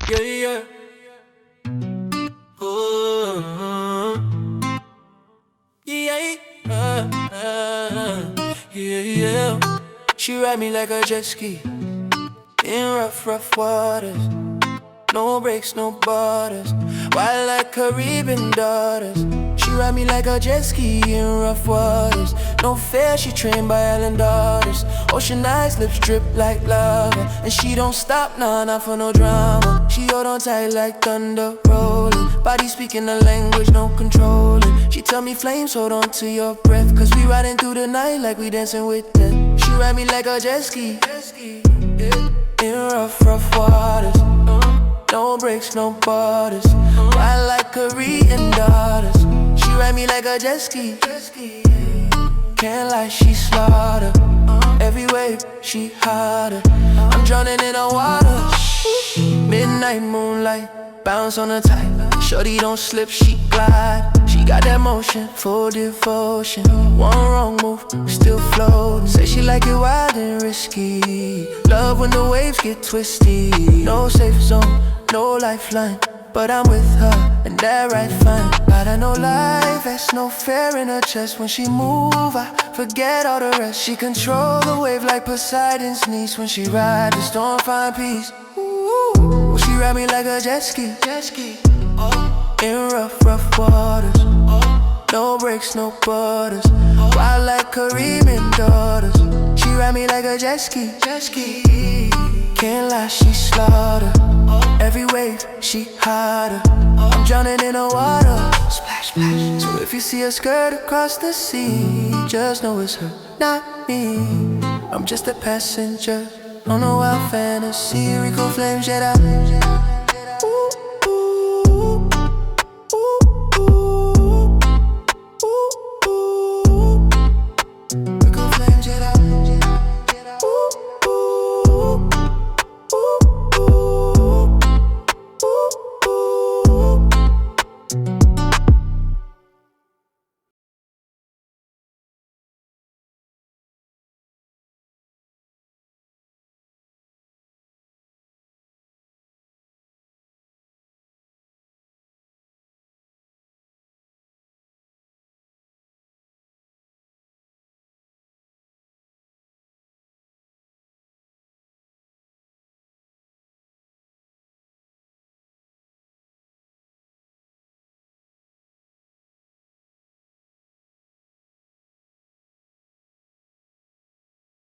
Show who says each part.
Speaker 1: Yeah, yeah. Ooh, yeah, yeah, yeah. She ride me like a jet ski in rough, rough waters. No breaks, no borders. Wild like Caribbean daughters. She ride me like a jet ski in rough waters. No fair, she trained by island daughters. Ocean eyes, lips drip like lava. And she don't stop, nah, not for no drama. She hold on tight like thunder rolling. Body speaking the language, no controlling. She tell me flames, hold on to your breath. Cause we riding through the night like we dancing with death. She ride me like a jet ski, yeah. In rough, rough waters. No breaks, no borders. Wild like Korean daughters. She ride me like a jet ski. Can't lie, she slaughter. Every wave, she hotter. I'm drowning in the water. Midnight moonlight, bounce on the tide. Shorty don't slip, she glide. She got that motion, full devotion. One wrong move, still floating. Say she like it wild and risky. Love when the waves get twisty. No safe zone, no lifeline, but I'm with her, and that right fine. Got her no life, there's no fear in her chest. When she move, I forget all the rest. She control the wave like Poseidon's niece. When she ride the storm, find peace. Ooh, she ride me like a jet ski. In rough, rough waters. No breaks, no borders. Wild like Caribbean daughters. She ride me like a jet ski. Can't lie, she slaughter. Every wave, she hotter. I'm drowning in the water. Splash, splash. So if you see her skirt across the sea, just know it's her, not me. I'm just a passenger on a wild fantasy. Rico flames, Jedi.